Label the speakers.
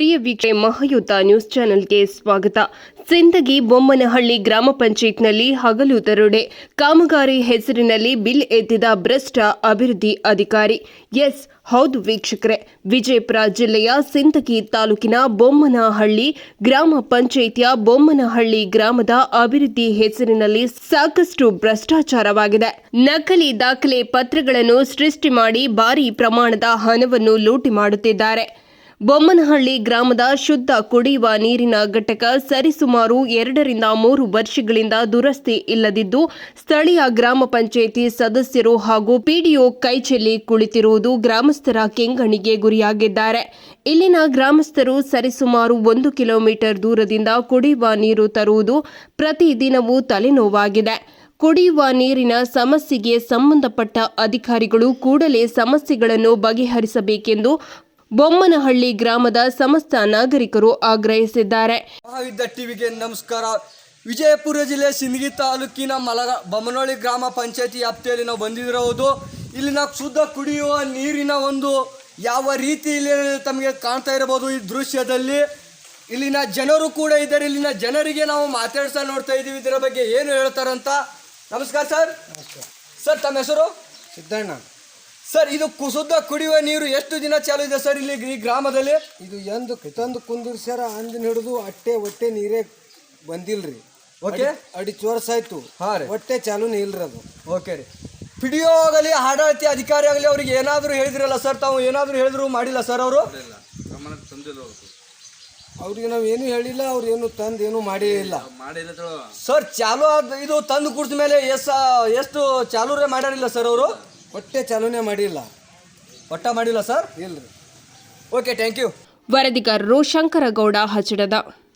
Speaker 1: ಪ್ರಿಯ ವೀಕ್ಷಕ ಮಹಾಯುತ ನ್ಯೂಸ್ ಚಾನೆಲ್ಗೆ ಸ್ವಾಗತ. ಸಿಂದಗಿ ಬೊಮ್ಮನಹಳ್ಳಿ ಗ್ರಾಮ ಪಂಚಾಯತ್ನಲ್ಲಿ ಹಗಲು ದರೋಡೆ, ಕಾಮಗಾರಿ ಹೆಸರಿನಲ್ಲಿ ಬಿಲ್ ಎತ್ತಿದ ಭ್ರಷ್ಟ ಅಭಿವೃದ್ಧಿ ಅಧಿಕಾರಿ. ಎಸ್ ಹೌದು ವೀಕ್ಷಕರೇ, ವಿಜಯಪುರ ಜಿಲ್ಲೆಯ ಸಿಂದಗಿ ತಾಲೂಕಿನ ಬೊಮ್ಮನಹಳ್ಳಿ ಗ್ರಾಮ ಪಂಚಾಯಿತಿಯ ಬೊಮ್ಮನಹಳ್ಳಿ ಗ್ರಾಮದ ಅಭಿವೃದ್ಧಿ ಹೆಸರಿನಲ್ಲಿ ಸಾಕಷ್ಟು ಭ್ರಷ್ಟಾಚಾರವಾಗಿದೆ. ನಕಲಿ ದಾಖಲೆ ಪತ್ರಗಳನ್ನು ಸೃಷ್ಟಿ ಮಾಡಿ ಭಾರೀ ಪ್ರಮಾಣದ ಹಣವನ್ನು ಲೂಟಿ ಮಾಡುತ್ತಿದ್ದಾರೆ. ಬೊಮ್ಮನಹಳ್ಳಿ ಗ್ರಾಮದ ಶುದ್ಧ ಕುಡಿಯುವ ನೀರಿನ ಘಟಕ ಸರಿಸುಮಾರು 2 ರಿಂದ 3 ವರ್ಷಗಳಿಂದ ದುರಸ್ತಿ ಇಲ್ಲದಿದ್ದು, ಸ್ಥಳೀಯ ಗ್ರಾಮ ಪಂಚಾಯಿತಿ ಸದಸ್ಯರು ಹಾಗೂ ಪಿಡಿಒ ಕೈಚೆಲ್ಲಿ ಕುಳಿತಿರುವುದು ಗ್ರಾಮಸ್ಥರ ಕೆಂಗಣ್ಣಿಗೆ ಗುರಿಯಾಗಿದ್ದಾರೆ. ಇಲ್ಲಿನ ಗ್ರಾಮಸ್ಥರು ಸರಿಸುಮಾರು 1 ಕಿಲೋಮೀಟರ್ ದೂರದಿಂದ ಕುಡಿಯುವ ನೀರು ತರುವುದು ಪ್ರತಿದಿನವೂ ತಲೆನೋವಾಗಿದೆ. ಕುಡಿಯುವ ನೀರಿನ ಸಮಸ್ಯೆಗೆ ಸಂಬಂಧಪಟ್ಟ ಅಧಿಕಾರಿಗಳು ಕೂಡಲೇ ಸಮಸ್ಯೆಗಳನ್ನು ಬಗೆಹರಿಸಬೇಕೆಂದು ಬೊಮ್ಮನಹಳ್ಳಿ ಗ್ರಾಮದ ಸಮಸ್ತ ನಾಗರಿಕರು ಆಗ್ರಹಿಸಿದ್ದಾರೆ.
Speaker 2: ಮಹಾಯುದ್ಧ ಟಿವಿಗೆ ನಮಸ್ಕಾರ. ವಿಜಯಪುರ ಜಿಲ್ಲೆ ಸಿಂದಗಿ ತಾಲೂಕಿನ ಬೊಮ್ಮನಹಳ್ಳಿ ಗ್ರಾಮ ಪಂಚಾಯತಿ ವ್ಯಾಪ್ತಿಯಲ್ಲಿ ನಾವು ಬಂದಿರೋದು. ಇಲ್ಲಿನ ಶುದ್ಧ ಕುಡಿಯುವ ನೀರಿನ ಒಂದು ಯಾವ ರೀತಿ ಇಲ್ಲಿ ತಮಗೆ ಕಾಣ್ತಾ ಇರಬಹುದು ಈ ದೃಶ್ಯದಲ್ಲಿ. ಇಲ್ಲಿನ ಜನರು ಕೂಡ ಇದ್ದಾರೆ. ಇಲ್ಲಿನ ಜನರಿಗೆ ನಾವು ಮಾತಾಡ್ತಾ ನೋಡ್ತಾ ಇದ್ದೀವಿ, ಇದರ ಬಗ್ಗೆ ಏನು ಹೇಳ್ತಾರಂತ. ನಮಸ್ಕಾರ ಸರ್. ಸರ್, ತಮ್ಮ ಹೆಸರು?
Speaker 3: ಸಿದ್ದಣ್ಣ.
Speaker 2: ಸರ್, ಇದು ಶುದ್ಧ ಕುಡಿಯುವ ನೀರು ಎಷ್ಟು ದಿನ ಚಾಲು ಇದೆ ಸರ್ ಇಲ್ಲಿ ಈ ಗ್ರಾಮದಲ್ಲಿ?
Speaker 3: ಇದು ತಂದು ಕುಂದಿರ್ಸ್ಯಾರ, ಅಂದಿನ ಹಿಡಿದು ಹೊಟ್ಟೆ ನೀರೇ ಬಂದಿಲ್ರಿ.
Speaker 2: ಓಕೆ,
Speaker 3: ಅಡಿ ವರ್ಷ ಆಯ್ತು.
Speaker 2: ಹಾಂ ರೀ,
Speaker 3: ಹೊಟ್ಟೆ ಚಾಲೂನೇ ಇಲ್ರಿ ಅದು.
Speaker 2: ಓಕೆ ರೀ. ಪಿಡಿಒ ಆಗಲಿ ಆಡಳಿತ ಅಧಿಕಾರಿ ಆಗಲಿ ಅವ್ರಿಗೆ ಏನಾದರೂ ಹೇಳಿದ್ರಲ್ಲ ಸರ್? ತಾವು ಏನಾದರೂ ಹೇಳಿದ್ರು ಮಾಡಿಲ್ಲ ಸರ್ ಅವರು?
Speaker 3: ಅವ್ರಿಗೆ ನಾವು ಏನು ಹೇಳಿಲ್ಲ, ಅವ್ರು ಏನು ತಂದು ಏನು ಮಾಡೇ ಇಲ್ಲ
Speaker 2: ಸರ್. ಚಾಲು ಇದು ತಂದು ಕುಡಿದ ಮೇಲೆ ಎಷ್ಟು ಚಾಲೂರೇ ಮಾಡ್ಯಾರಿಲ್ಲ ಸರ್ ಅವರು?
Speaker 3: ಹೊಟ್ಟೆ ಚಾಲೂನೇ ಮಾಡಿಲ್ಲ.
Speaker 2: ಮಾಡಿಲ್ಲ ಸರ್?
Speaker 3: ಇಲ್ರಿ.
Speaker 2: Okay, thank you.
Speaker 1: ವರದಿಗಾರರು ಶಂಕರಗೌಡ ಹಚಡದ.